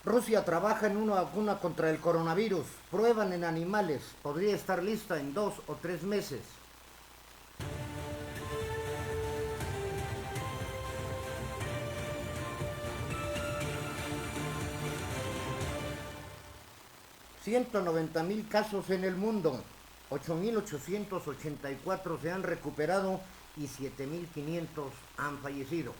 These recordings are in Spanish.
Rusia trabaja en una vacuna contra el coronavirus. Prueban en animales. Podría estar lista en 2 o 3 meses. $190,000 casos en el mundo. 8,884 se han recuperado y 7,500 han fallecido.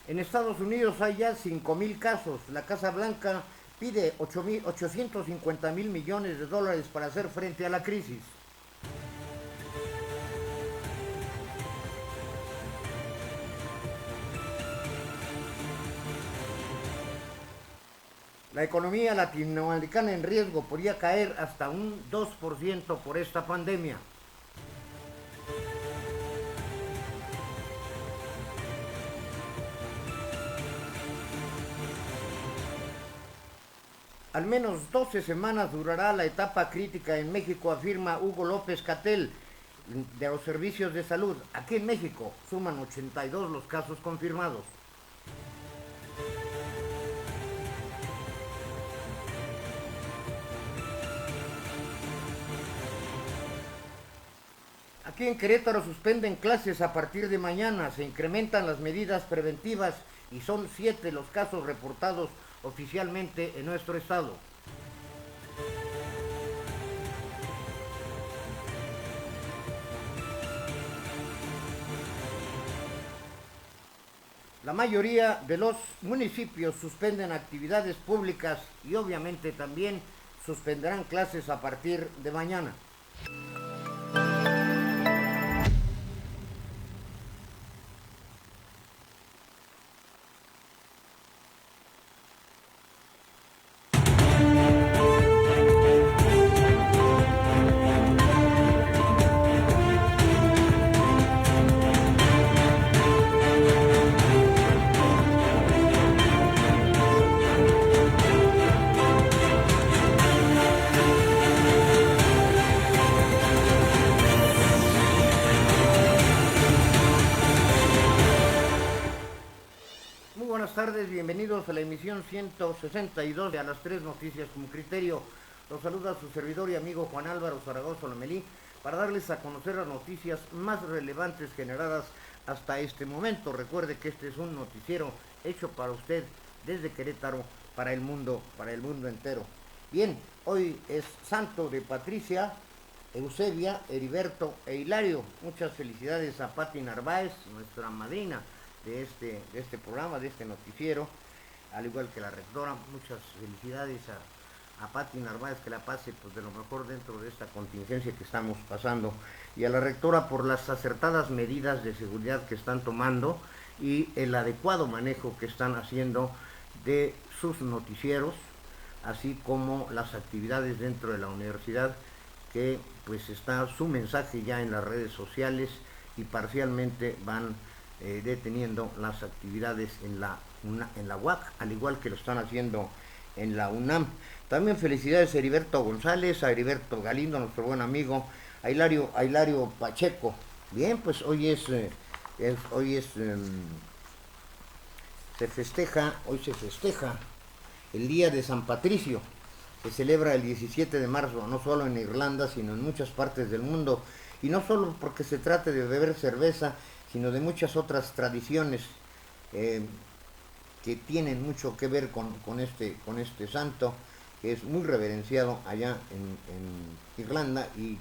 En Estados Unidos hay ya 5,000 casos. La Casa Blanca pide 850 mil millones de dólares para hacer frente a la crisis. La economía latinoamericana en riesgo podría caer hasta un 2% por esta pandemia. Al menos 12 semanas durará la etapa crítica en México, afirma Hugo López-Gatell de los servicios de salud. Aquí en México suman 82 los casos confirmados. Aquí en Querétaro suspenden clases a partir de mañana, se incrementan las medidas preventivas y son 7 los casos reportados oficialmente en nuestro estado. La mayoría de los municipios suspenden actividades públicas y obviamente también suspenderán clases a partir de mañana. Muy buenas tardes, bienvenidos a la emisión 162 de A las 3 Noticias con Criterio. Los saluda su servidor y amigo Juan Álvaro Zaragoza Lomelí para darles a conocer las noticias más relevantes generadas hasta este momento. Recuerde que este es un noticiero hecho para usted desde Querétaro para el mundo entero. Bien, hoy es santo de Patricia, Eusebia, Heriberto e Hilario. Muchas felicidades a Pati Narváez, nuestra madrina de este programa, de este noticiero, al igual que la rectora. Muchas felicidades a Pati Narváez, que la pase pues de lo mejor dentro de esta contingencia que estamos pasando, y a la rectora por las acertadas medidas de seguridad que están tomando y el adecuado manejo que están haciendo de sus noticieros, así como las actividades dentro de la universidad, que pues está su mensaje ya en las redes sociales y parcialmente van deteniendo las actividades en la UAC, al igual que lo están haciendo en la UNAM. También felicidades a Heriberto González, a Heriberto Galindo, nuestro buen amigo, a Hilario Pacheco. Bien, pues hoy se festeja el Día de San Patricio. Se celebra el 17 de marzo, no solo en Irlanda, sino en muchas partes del mundo. Y no solo porque se trate de beber cerveza, sino de muchas otras tradiciones que tienen mucho que ver con este santo, que es muy reverenciado allá en Irlanda y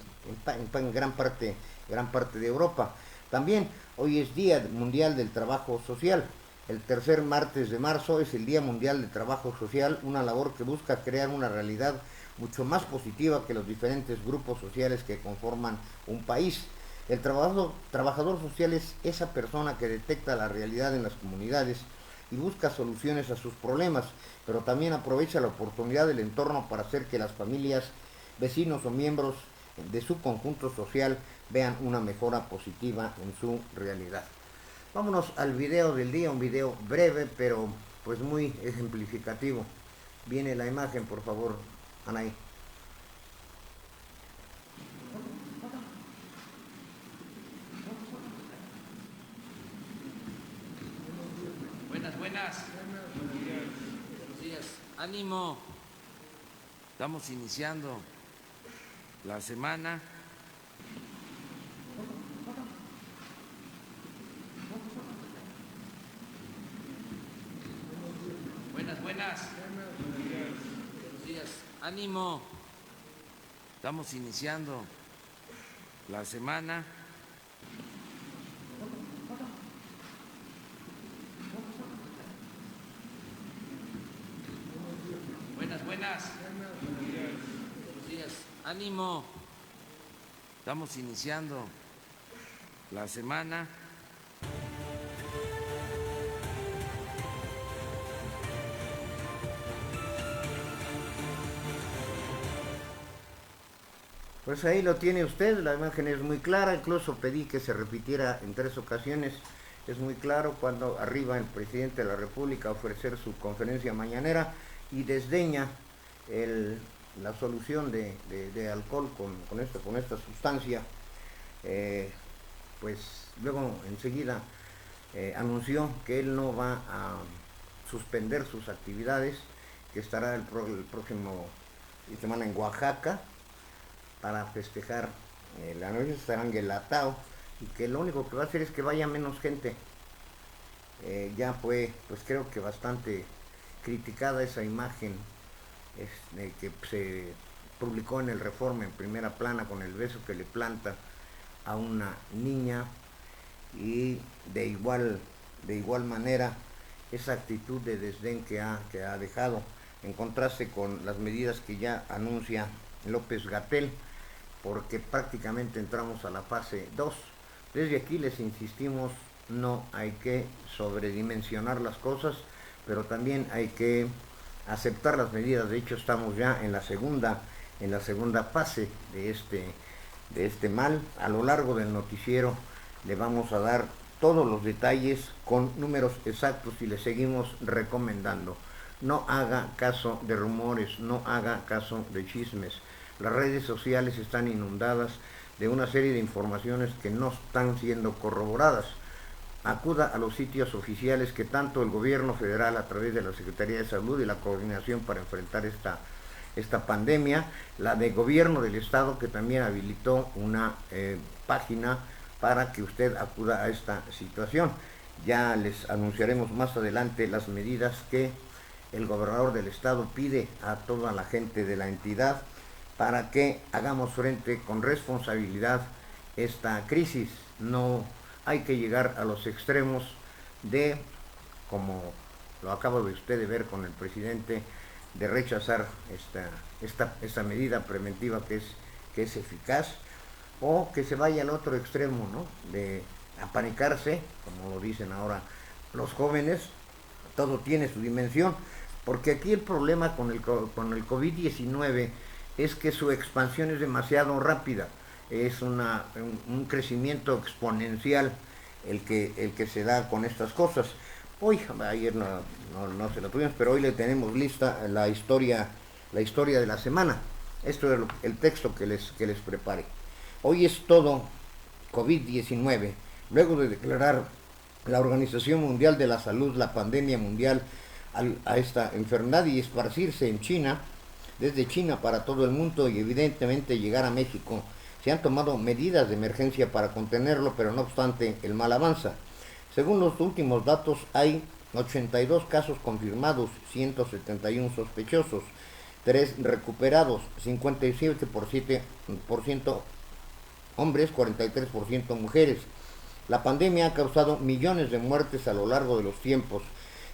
en gran parte de Europa. También hoy es Día Mundial del Trabajo Social. El tercer martes de marzo es el Día Mundial del Trabajo Social, una labor que busca crear una realidad mucho más positiva que los diferentes grupos sociales que conforman un país. El trabajador social es esa persona que detecta la realidad en las comunidades y busca soluciones a sus problemas, pero también aprovecha la oportunidad del entorno para hacer que las familias, vecinos o miembros de su conjunto social vean una mejora positiva en su realidad. Vámonos al video del día, un video breve pero pues muy ejemplificativo. Viene la imagen, por favor, Anaí. buenas. Buenos días. Ánimo. Estamos iniciando la semana. Buenas. Buenos días. Ánimo. Estamos iniciando la semana. Buenas. Buenos días. Ánimo. Estamos iniciando la semana. Pues ahí lo tiene usted, la imagen es muy clara, incluso pedí que se repitiera en 3 ocasiones. Es muy claro cuando arriba el presidente de la República a ofrecer su conferencia mañanera y desdeña la solución de alcohol con esta sustancia. Pues luego enseguida anunció que él no va a suspender sus actividades, que estará el próximo semana en Oaxaca para festejar la noche, estará en Guelatao, y que lo único que va a hacer es que vaya menos gente. Ya fue, pues creo que bastante criticada esa imagen que se publicó en el Reforma en primera plana con el beso que le planta a una niña, y de igual manera esa actitud de desdén que ha dejado, en contraste con las medidas que ya anuncia López-Gatell, porque prácticamente entramos a la fase 2. Desde aquí les insistimos, no hay que sobredimensionar las cosas, pero también hay que aceptar las medidas. De hecho, estamos ya en la segunda fase de este mal. A lo largo del noticiero le vamos a dar todos los detalles con números exactos y le seguimos recomendando. No haga caso de rumores, no haga caso de chismes. Las redes sociales están inundadas de una serie de informaciones que no están siendo corroboradas. Acuda a los sitios oficiales que tanto el gobierno federal, a través de la Secretaría de Salud y la Coordinación para enfrentar esta pandemia, la de gobierno del estado, que también habilitó una página para que usted acuda a esta situación. Ya les anunciaremos más adelante las medidas que el gobernador del estado pide a toda la gente de la entidad para que hagamos frente con responsabilidad esta crisis. No hay que llegar a los extremos de, como lo acaba de usted de ver con el presidente, de rechazar esta medida preventiva que es eficaz, o que se vaya al otro extremo, ¿no?, de apanicarse, como lo dicen ahora los jóvenes. Todo tiene su dimensión, porque aquí el problema con el COVID-19 es que su expansión es demasiado rápida, es un crecimiento exponencial el que se da con estas cosas. Hoy, ayer no se la tuvimos, pero hoy le tenemos lista la historia de la semana. Esto es el texto que les preparé. Hoy es todo COVID-19. Luego de declarar la Organización Mundial de la Salud la pandemia mundial a esta enfermedad y esparcirse en China, desde China para todo el mundo, y evidentemente llegar a México, se han tomado medidas de emergencia para contenerlo, pero no obstante el mal avanza. Según los últimos datos, hay 82 casos confirmados, 171 sospechosos, 3 recuperados, 57% hombres, 43% mujeres. La pandemia ha causado millones de muertes a lo largo de los tiempos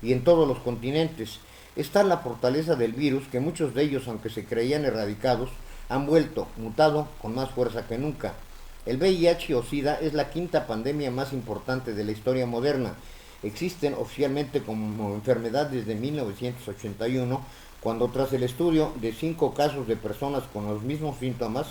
y en todos los continentes. Está la fortaleza del virus, que muchos de ellos, aunque se creían erradicados, han mutado con más fuerza que nunca. El VIH o SIDA es la quinta pandemia más importante de la historia moderna. Existen oficialmente como enfermedad desde 1981, cuando tras el estudio de 5 casos de personas con los mismos síntomas,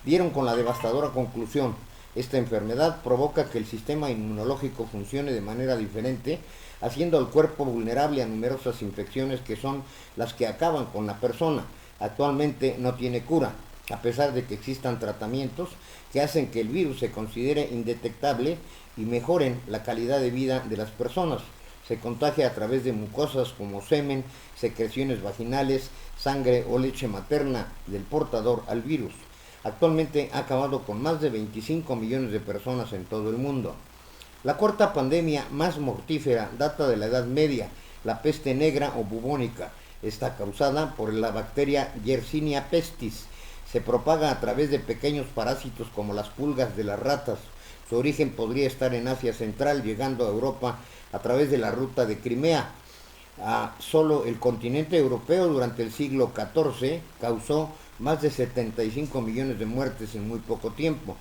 dieron con la devastadora conclusión: esta enfermedad provoca que el sistema inmunológico funcione de manera diferente, haciendo al cuerpo vulnerable a numerosas infecciones que son las que acaban con la persona. Actualmente no tiene cura, a pesar de que existan tratamientos que hacen que el virus se considere indetectable y mejoren la calidad de vida de las personas. Se contagia a través de mucosas como semen, secreciones vaginales, sangre o leche materna del portador al virus. Actualmente ha acabado con más de 25 millones de personas en todo el mundo. La cuarta pandemia más mortífera data de la Edad Media, la peste negra o bubónica. Está causada por la bacteria Yersinia pestis. Se propaga a través de pequeños parásitos como las pulgas de las ratas. Su origen podría estar en Asia Central, llegando a Europa a través de la ruta de Crimea. Solo el continente europeo durante el siglo XIV causó más de 75 millones de muertes en muy poco tiempo.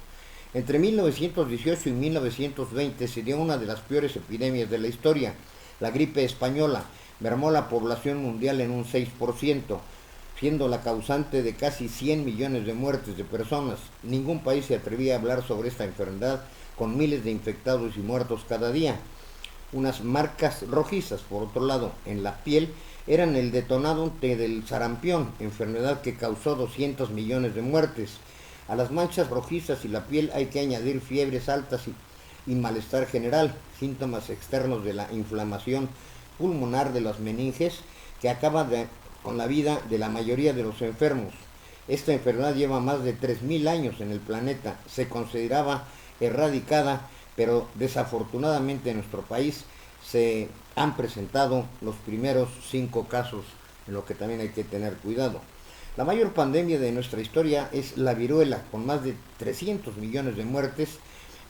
Entre 1918 y 1920 se dio una de las peores epidemias de la historia, la gripe española. Mermó la población mundial en un 6%, siendo la causante de casi 100 millones de muertes de personas. Ningún país se atrevía a hablar sobre esta enfermedad, con miles de infectados y muertos cada día. Unas marcas rojizas, por otro lado, en la piel, eran el detonante del sarampión, enfermedad que causó 200 millones de muertes. A las manchas rojizas y la piel hay que añadir fiebres altas y malestar general, síntomas externos de la inflamación pulmonar de las meninges que acaba con la vida de la mayoría de los enfermos. Esta enfermedad lleva más de 3.000 años en el planeta. Se consideraba erradicada, pero desafortunadamente en nuestro país se han presentado los primeros 5 casos, en lo que también hay que tener cuidado. La mayor pandemia de nuestra historia es la viruela, con más de 300 millones de muertes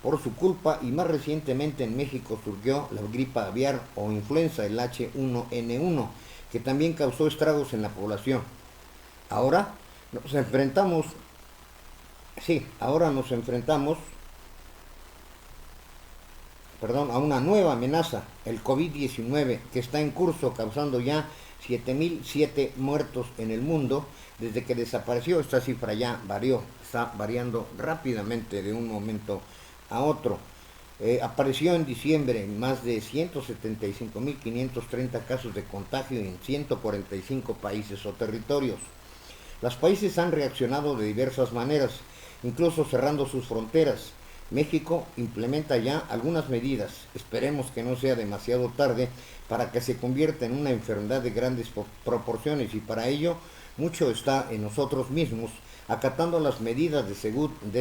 por su culpa, y más recientemente en México surgió la gripe aviar o influenza, el H1N1, que también causó estragos en la población. Ahora nos enfrentamos a una nueva amenaza, el COVID-19, que está en curso, causando ya 7.007 muertos en el mundo desde que desapareció. Esta cifra ya está variando rápidamente de un momento a otro. Apareció en diciembre en más de 175.530 casos de contagio en 145 países o territorios. Los países han reaccionado de diversas maneras, incluso cerrando sus fronteras. México implementa ya algunas medidas, esperemos que no sea demasiado tarde para que se convierta en una enfermedad de grandes proporciones, y para ello mucho está en nosotros mismos, acatando las medidas de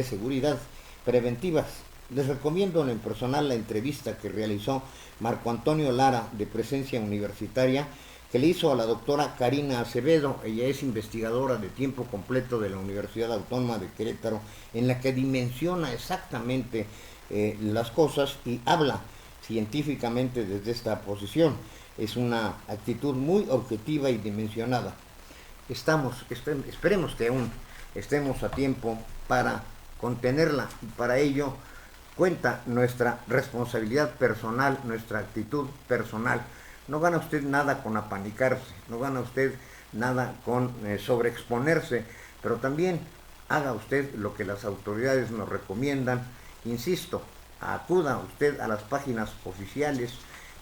seguridad preventivas. Les recomiendo en personal la entrevista que realizó Marco Antonio Lara, de Presencia Universitaria, que le hizo a la doctora Karina Acevedo. Ella es investigadora de tiempo completo de la Universidad Autónoma de Querétaro, en la que dimensiona exactamente las cosas y habla científicamente desde esta posición. Es una actitud muy objetiva y dimensionada. Esperemos que aún estemos a tiempo para contenerla, y para ello cuenta nuestra responsabilidad personal, nuestra actitud personal. No gana usted nada con apanicarse, no gana usted nada con sobreexponerse, pero también haga usted lo que las autoridades nos recomiendan. Insisto, acuda usted a las páginas oficiales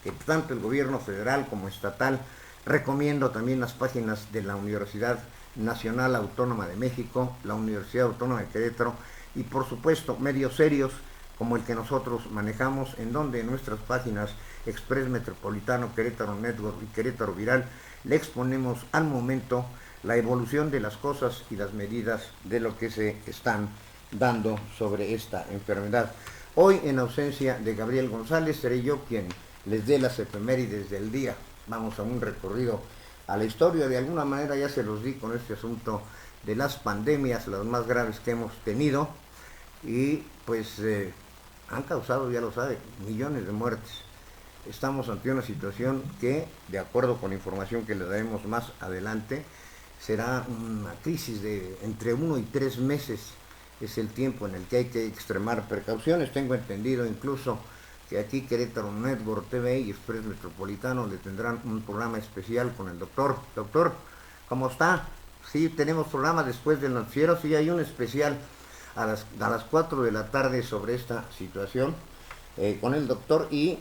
que tanto el gobierno federal como estatal. Recomiendo también las páginas de la Universidad Nacional Autónoma de México, la Universidad Autónoma de Querétaro, y por supuesto medios serios como el que nosotros manejamos, en donde en nuestras páginas Express Metropolitano, Querétaro Network y Querétaro Viral le exponemos al momento la evolución de las cosas y las medidas de lo que se están dando sobre esta enfermedad. Hoy, en ausencia de Gabriel González, seré yo quien les dé las efemérides del día. Vamos a un recorrido a la historia. De alguna manera ya se los di con este asunto de las pandemias, las más graves que hemos tenido, y pues han causado, ya lo sabe, millones de muertes. Estamos ante una situación que, de acuerdo con la información que le daremos más adelante, será una crisis de entre 1 y 3 meses. Es el tiempo en el que hay que extremar precauciones. Tengo entendido incluso que aquí Querétaro Network TV y Express Metropolitano le tendrán un programa especial con el doctor. Doctor, ¿cómo está? Sí, tenemos programa después del noticiero. Sí, hay un especial a las 4 de la tarde sobre esta situación con el doctor, y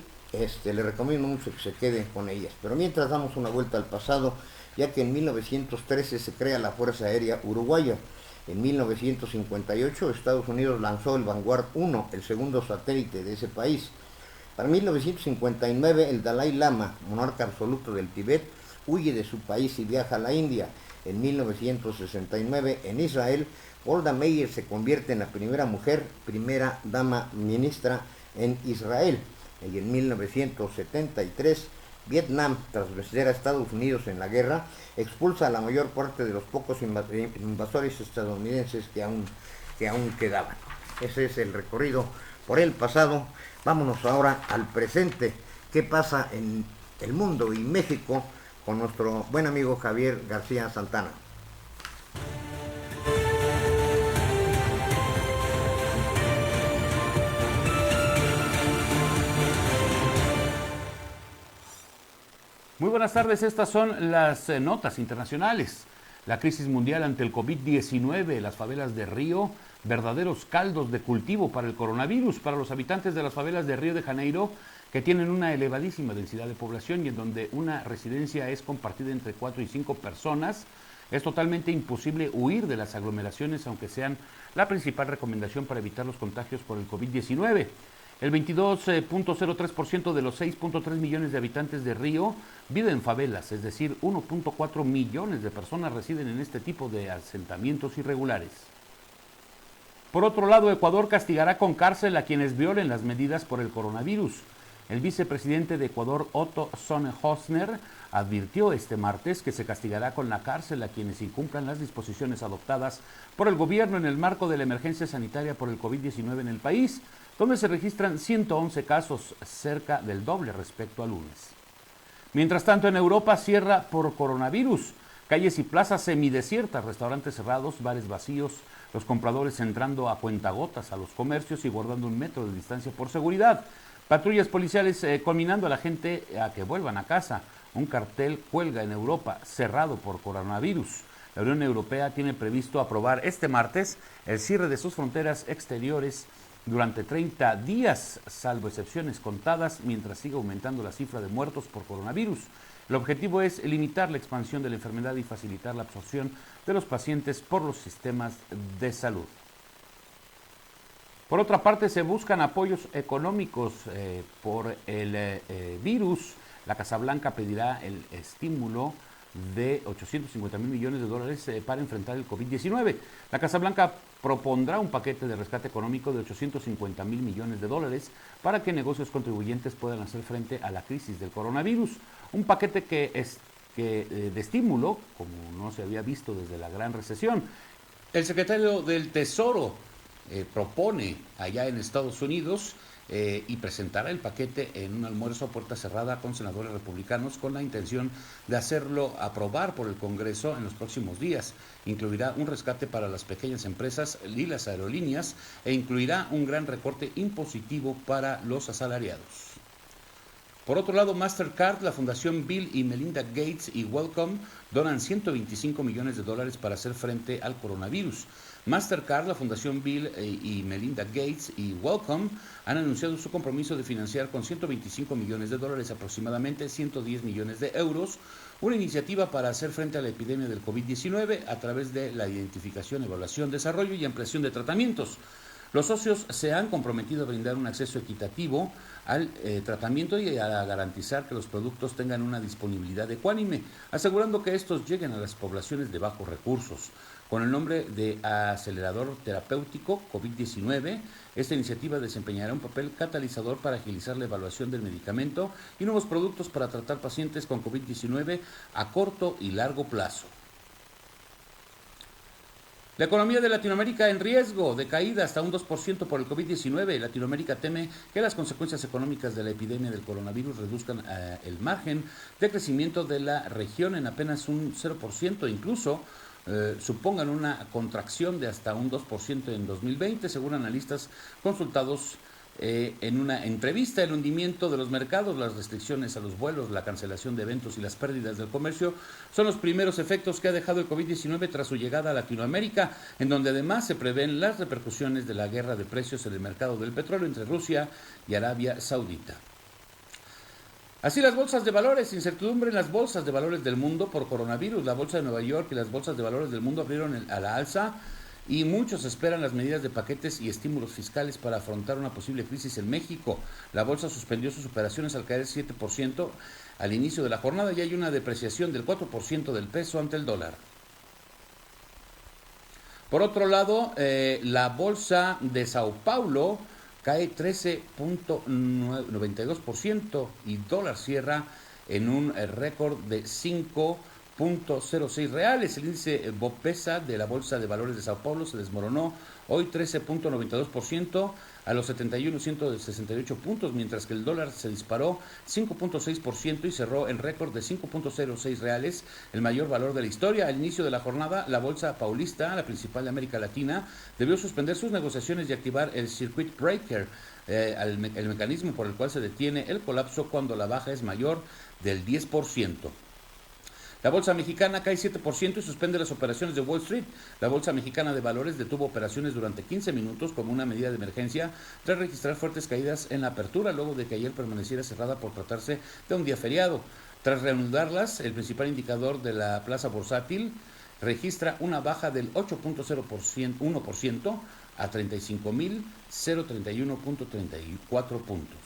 le recomiendo mucho que se quede con ellas. Pero mientras damos una vuelta al pasado, ya que en 1913 se crea la Fuerza Aérea Uruguaya. En 1958 Estados Unidos lanzó el Vanguard 1, el segundo satélite de ese país. Para 1959, el Dalai Lama, monarca absoluto del Tíbet, huye de su país y viaja a la India. En 1969, en Israel, Golda Meir se convierte en la primera mujer, primera dama ministra en Israel. Y en 1973, Vietnam, tras vencer a Estados Unidos en la guerra, expulsa a la mayor parte de los pocos invasores estadounidenses que aún quedaban. Ese es el recorrido por el pasado. Vámonos ahora al presente. ¿Qué pasa en el mundo y México con nuestro buen amigo Javier García Santana? Muy buenas tardes, estas son las notas internacionales. La crisis mundial ante el COVID-19, las favelas de Río, verdaderos caldos de cultivo para el coronavirus, para los habitantes de las favelas de Río de Janeiro, que tienen una elevadísima densidad de población y en donde una residencia es compartida entre 4 y 5 personas. Es totalmente imposible huir de las aglomeraciones, aunque sean la principal recomendación para evitar los contagios por el COVID-19. El 22.03% de los 6.3 millones de habitantes de Río viven en favelas, es decir, 1.4 millones de personas residen en este tipo de asentamientos irregulares. Por otro lado, Ecuador castigará con cárcel a quienes violen las medidas por el coronavirus. El vicepresidente de Ecuador, Otto Sonnenhösner, advirtió este martes que se castigará con la cárcel a quienes incumplan las disposiciones adoptadas por el gobierno en el marco de la emergencia sanitaria por el COVID-19 en el país, donde se registran 111 casos, cerca del doble respecto al lunes. Mientras tanto, en Europa cierra por coronavirus. Calles y plazas semidesiertas, restaurantes cerrados, bares vacíos, los compradores entrando a cuentagotas a los comercios y guardando 1 metro de distancia por seguridad. Patrullas policiales conminando a la gente a que vuelvan a casa. Un cartel cuelga en Europa, cerrado por coronavirus. La Unión Europea tiene previsto aprobar este martes el cierre de sus fronteras exteriores durante 30 días, salvo excepciones contadas, mientras siga aumentando la cifra de muertos por coronavirus. El objetivo es limitar la expansión de la enfermedad y facilitar la absorción de los pacientes por los sistemas de salud. Por otra parte, se buscan apoyos económicos por el virus. La Casa Blanca pedirá el estímulo de 850 mil millones de dólares para enfrentar el COVID-19. La Casa Blanca propondrá un paquete de rescate económico de 850 mil millones de dólares para que negocios contribuyentes puedan hacer frente a la crisis del coronavirus. Un paquete de estímulo, como no se había visto desde la gran recesión. El secretario del Tesoro propone allá en Estados Unidos y presentará el paquete en un almuerzo a puerta cerrada con senadores republicanos con la intención de hacerlo aprobar por el Congreso en los próximos días. Incluirá un rescate para las pequeñas empresas y las aerolíneas e incluirá un gran recorte impositivo para los asalariados. Por otro lado, Mastercard, la Fundación Bill y Melinda Gates y Wellcome donan 125 millones de dólares para hacer frente al coronavirus. Mastercard, la Fundación Bill y Melinda Gates y Wellcome han anunciado su compromiso de financiar con 125 millones de dólares, aproximadamente 110 millones de euros, una iniciativa para hacer frente a la epidemia del COVID-19 a través de la identificación, evaluación, desarrollo y ampliación de tratamientos. Los socios se han comprometido a brindar un acceso equitativo al tratamiento y a garantizar que los productos tengan una disponibilidad ecuánime, asegurando que estos lleguen a las poblaciones de bajos recursos. Con el nombre de Acelerador Terapéutico COVID-19, esta iniciativa desempeñará un papel catalizador para agilizar la evaluación del medicamento y nuevos productos para tratar pacientes con COVID-19 a corto y largo plazo. La economía de Latinoamérica en riesgo de caída hasta un 2% por el COVID-19. Latinoamérica teme que las consecuencias económicas de la epidemia del coronavirus reduzcan el margen de crecimiento de la región en apenas un 0%, incluso supongan una contracción de hasta un 2% en 2020, según analistas consultados en una entrevista. El hundimiento de los mercados, las restricciones a los vuelos, la cancelación de eventos y las pérdidas del comercio son los primeros efectos que ha dejado el COVID-19 tras su llegada a Latinoamérica, en donde además se prevén las repercusiones de la guerra de precios en el mercado del petróleo entre Rusia y Arabia Saudita. Así las bolsas de valores, incertidumbre en las bolsas de valores del mundo por coronavirus. La bolsa de Nueva York y las bolsas de valores del mundo abrieron a la alza y muchos esperan las medidas de paquetes y estímulos fiscales para afrontar una posible crisis en México. La bolsa suspendió sus operaciones al caer 7% al inicio de la jornada y hay una depreciación del 4% del peso ante el dólar. Por otro lado, la bolsa de Sao Paulo cae 13.92% y dólar cierra en un récord de 5.06 reales. El índice Bovespa de la Bolsa de Valores de Sao Paulo se desmoronó hoy 13.92% a los 71.168 puntos, mientras que el dólar se disparó 5.6% y cerró en récord de 5.06 reales, el mayor valor de la historia. Al inicio de la jornada, la Bolsa Paulista, la principal de América Latina, debió suspender sus negociaciones y activar el Circuit Breaker, el mecanismo por el cual se detiene el colapso cuando la baja es mayor del 10%. La bolsa mexicana cae 7% y suspende las operaciones de Wall Street. La bolsa mexicana de valores detuvo operaciones durante 15 minutos como una medida de emergencia tras registrar fuertes caídas en la apertura, luego de que ayer permaneciera cerrada por tratarse de un día feriado. Tras reanudarlas, el principal indicador de la plaza bursátil registra una baja del 8.01% a 35.031.34 puntos.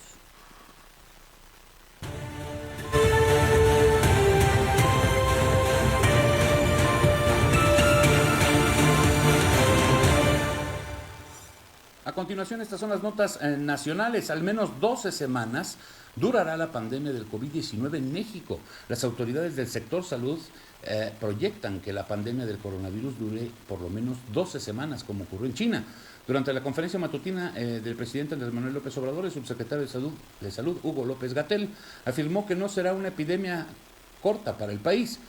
A continuación, estas son las notas nacionales. Al menos 12 semanas durará la pandemia del COVID-19 en México. Las autoridades del sector salud proyectan que la pandemia del coronavirus dure por lo menos 12 semanas, como ocurrió en China. Durante la conferencia matutina del presidente Andrés Manuel López Obrador, el subsecretario de Salud, Hugo López-Gatell, afirmó que no será una epidemia corta para el país.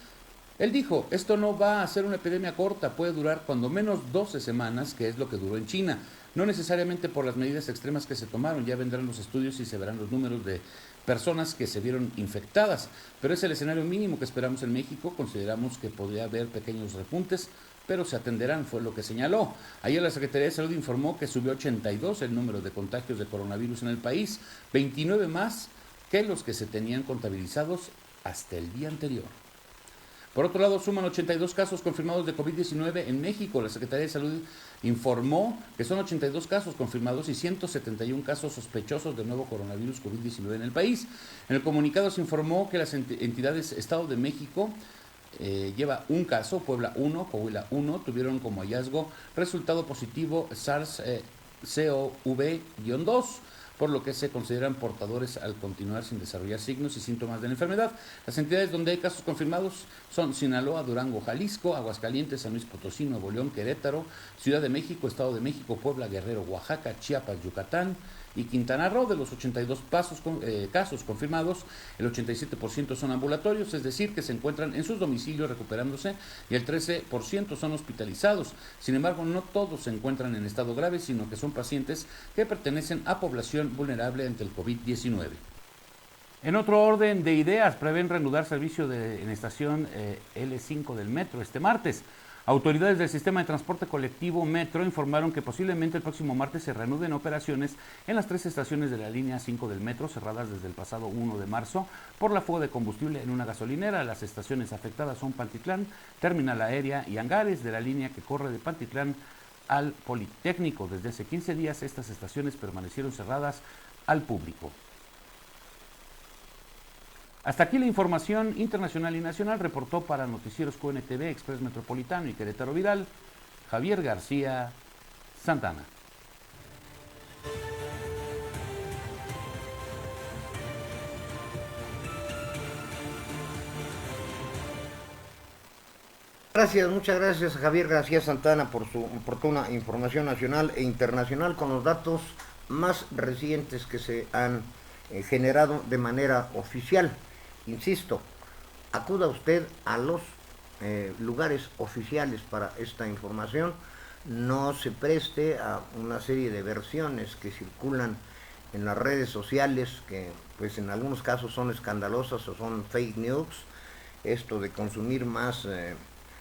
Él dijo, esto no va a ser una epidemia corta, puede durar cuando menos 12 semanas, que es lo que duró en China. No necesariamente por las medidas extremas que se tomaron, ya vendrán los estudios y se verán los números de personas que se vieron infectadas, pero es el escenario mínimo que esperamos en México. Consideramos que podría haber pequeños repuntes, pero se atenderán, fue lo que señaló. Ayer la Secretaría de Salud informó que subió 82 el número de contagios de coronavirus en el país, 29 más que los que se tenían contabilizados hasta el día anterior. Por otro lado, suman 82 casos confirmados de COVID-19 en México. La Secretaría de Salud informó que son 82 casos confirmados y 171 casos sospechosos de nuevo coronavirus COVID-19 en el país. En el comunicado se informó que las entidades Estado de México lleva un caso, Puebla 1, Coahuila 1, tuvieron como hallazgo resultado positivo SARS-CoV-2, por lo que se consideran portadores al continuar sin desarrollar signos y síntomas de la enfermedad. Las entidades donde hay casos confirmados son Sinaloa, Durango, Jalisco, Aguascalientes, San Luis Potosí, Nuevo León, Querétaro, Ciudad de México, Estado de México, Puebla, Guerrero, Oaxaca, Chiapas, Yucatán y Quintana Roo. De los 82 casos confirmados, el 87% son ambulatorios, es decir, que se encuentran en sus domicilios recuperándose, y el 13% son hospitalizados. Sin embargo, no todos se encuentran en estado grave, sino que son pacientes que pertenecen a población vulnerable ante el COVID-19. En otro orden de ideas, prevén reanudar servicio en estación L5 del metro este martes. Autoridades del sistema de transporte colectivo Metro informaron que posiblemente el próximo martes se reanuden operaciones en las 3 estaciones de la línea 5 del metro, cerradas desde el pasado 1 de marzo por la fuga de combustible en una gasolinera. Las estaciones afectadas son Pantitlán, Terminal Aérea y Angares, de la línea que corre de Pantitlán al Politécnico. Desde hace 15 días estas estaciones permanecieron cerradas al público. Hasta aquí la información internacional y nacional. Reportó para Noticieros QNTV, Express Metropolitano y Querétaro Viral, Javier García Santana. Gracias, muchas gracias a Javier García Santana por su oportuna información nacional e internacional con los datos más recientes que se han generado de manera oficial. Insisto, acuda usted a los lugares oficiales para esta información, no se preste a una serie de versiones que circulan en las redes sociales, que pues en algunos casos son escandalosas o son fake news. Esto de consumir más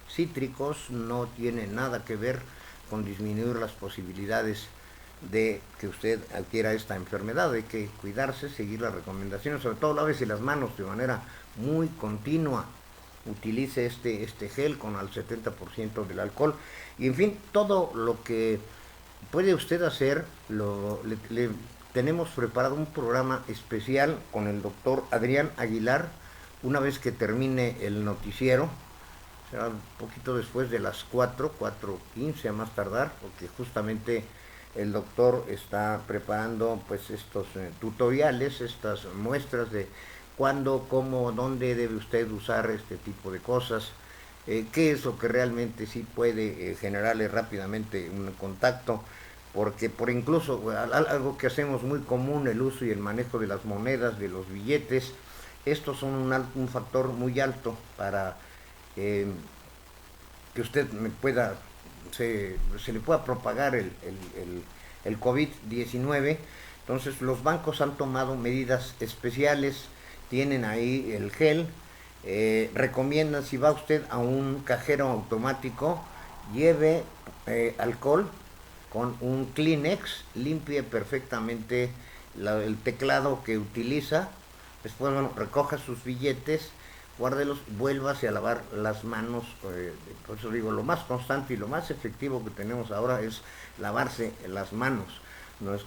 cítricos no tiene nada que ver con disminuir las posibilidades de que usted adquiera esta enfermedad. Hay que cuidarse, seguir las recomendaciones, sobre todo lávese las manos de manera muy continua, utilice este gel con al 70% del alcohol. Y en fin, todo lo que puede usted hacer, le tenemos preparado un programa especial con el doctor Adrián Aguilar, una vez que termine el noticiero, será un poquito después de las 4:15 a más tardar, porque justamente el doctor está preparando pues estos tutoriales, estas muestras de cuándo, cómo, dónde debe usted usar este tipo de cosas, qué es lo que realmente sí puede generarle rápidamente un contacto, porque por incluso algo que hacemos muy común, el uso y el manejo de las monedas, de los billetes, estos son un factor muy alto para que usted se le pueda propagar el COVID-19. Entonces los bancos han tomado medidas especiales, tienen ahí el gel, recomiendan, si va usted a un cajero automático, lleve alcohol con un Kleenex, limpie perfectamente el teclado que utiliza, después recoja sus billetes, guárdelos, vuélvase a lavar las manos, por eso digo, lo más constante y lo más efectivo que tenemos ahora es lavarse las manos.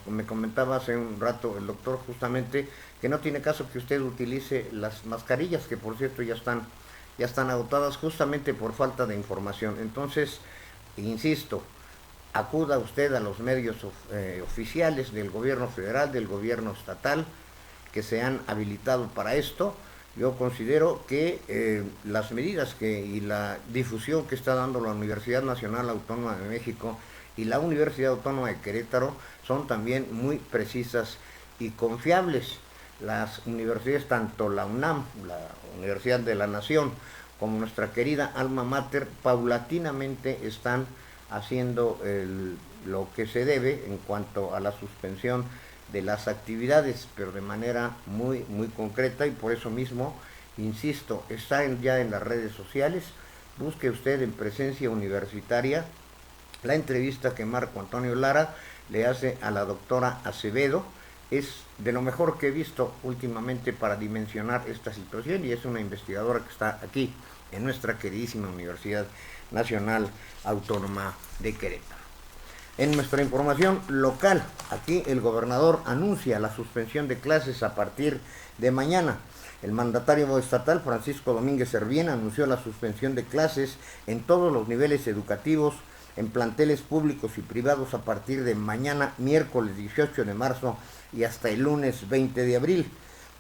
Me comentaba hace un rato el doctor justamente que no tiene caso que usted utilice las mascarillas, que por cierto ya están agotadas justamente por falta de información. Entonces, insisto, acuda usted a los medios oficiales del gobierno federal, del gobierno estatal, que se han habilitado para esto. Yo considero que las medidas y la difusión que está dando la Universidad Nacional Autónoma de México y la Universidad Autónoma de Querétaro son también muy precisas y confiables. Las universidades, tanto la UNAM, la Universidad de la Nación, como nuestra querida Alma Mater, paulatinamente están haciendo lo que se debe en cuanto a la suspensión de las actividades, pero de manera muy concreta, y por eso mismo, insisto, está ya en las redes sociales. Busque usted en Presencia Universitaria la entrevista que Marco Antonio Lara le hace a la doctora Acevedo. Es de lo mejor que he visto últimamente para dimensionar esta situación, y es una investigadora que está aquí en nuestra queridísima Universidad Nacional Autónoma de Querétaro. En nuestra información local, aquí el gobernador anuncia la suspensión de clases a partir de mañana. El mandatario estatal, Francisco Domínguez Servién, anunció la suspensión de clases en todos los niveles educativos, en planteles públicos y privados a partir de mañana, miércoles 18 de marzo y hasta el lunes 20 de abril.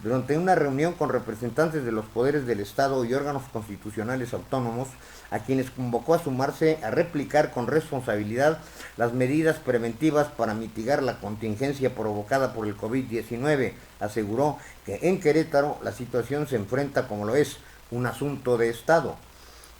Durante una reunión con representantes de los poderes del Estado y órganos constitucionales autónomos, a quienes convocó a sumarse a replicar con responsabilidad las medidas preventivas para mitigar la contingencia provocada por el COVID-19, aseguró que en Querétaro la situación se enfrenta, como lo es, un asunto de Estado.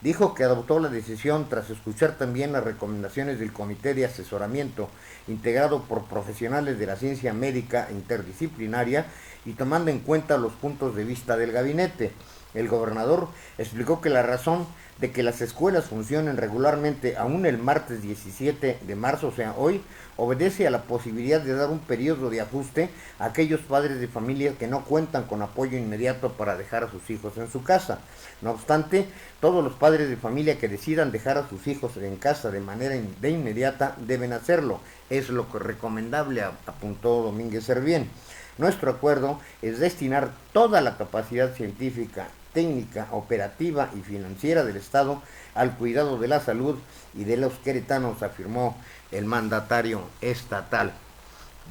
Dijo que adoptó la decisión tras escuchar también las recomendaciones del Comité de Asesoramiento, integrado por profesionales de la ciencia médica interdisciplinaria, y tomando en cuenta los puntos de vista del gabinete. El gobernador explicó que la razón de que las escuelas funcionen regularmente aún el martes 17 de marzo, o sea hoy, obedece a la posibilidad de dar un periodo de ajuste a aquellos padres de familia que no cuentan con apoyo inmediato para dejar a sus hijos en su casa. No obstante, todos los padres de familia que decidan dejar a sus hijos en casa de manera de inmediata deben hacerlo. Es lo que recomendable, apuntó Domínguez Servién. Nuestro acuerdo es destinar toda la capacidad científica, técnica, operativa y financiera del Estado al cuidado de la salud y de los queretanos, afirmó el mandatario estatal.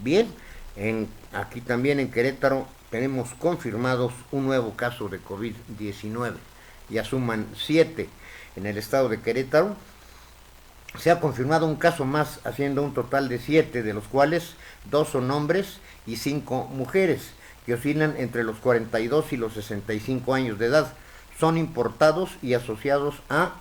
Bien, aquí también en Querétaro tenemos confirmados un nuevo caso de COVID-19. Ya suman 7 en el estado de Querétaro. Se ha confirmado un caso más, haciendo un total de 7, de los cuales 2 son hombres y 5 mujeres, que oscilan entre los 42 y los 65 años de edad. Son importados y asociados a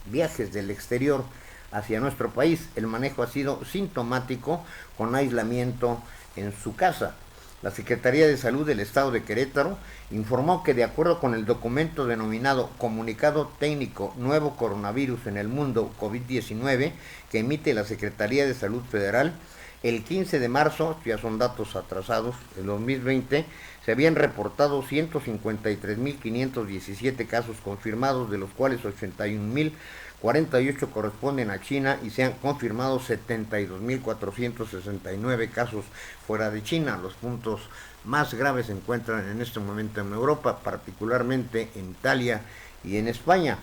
viajes del exterior hacia nuestro país. El manejo ha sido sintomático, con aislamiento en su casa. La Secretaría de Salud del Estado de Querétaro informó que, de acuerdo con el documento denominado Comunicado Técnico Nuevo Coronavirus en el Mundo COVID-19, que emite la Secretaría de Salud Federal, El 15 de marzo, ya son datos atrasados, en 2020, se habían reportado 153.517 casos confirmados, de los cuales 81.048 corresponden a China y se han confirmado 72.469 casos fuera de China. Los puntos más graves se encuentran en este momento en Europa, particularmente en Italia y en España.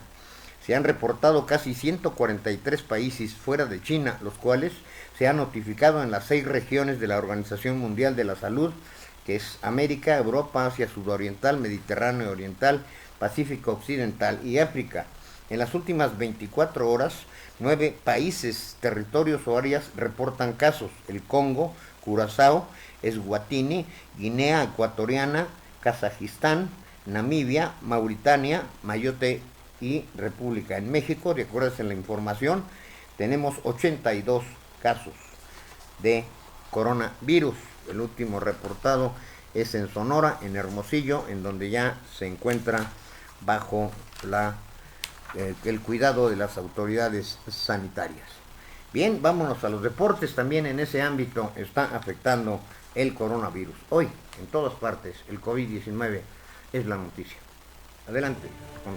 Se han reportado casi 143 países fuera de China, los cuales se han notificado en las 6 regiones de la Organización Mundial de la Salud, que es América, Europa, Asia Sudoriental, Mediterráneo Oriental, Pacífico Occidental y África. En las últimas 24 horas, 9 países, territorios o áreas reportan casos: el Congo, Curazao, Eswatini, Guinea Ecuatoriana, Kazajistán, Namibia, Mauritania, Mayotte y República. En México, de acuerdo a la información, tenemos 82 casos de coronavirus. El último reportado es en Sonora, en Hermosillo, en donde ya se encuentra bajo el cuidado de las autoridades sanitarias. Bien, vámonos a los deportes. También en ese ámbito está afectando el coronavirus. Hoy, en todas partes, el COVID-19 es la noticia. Adelante, con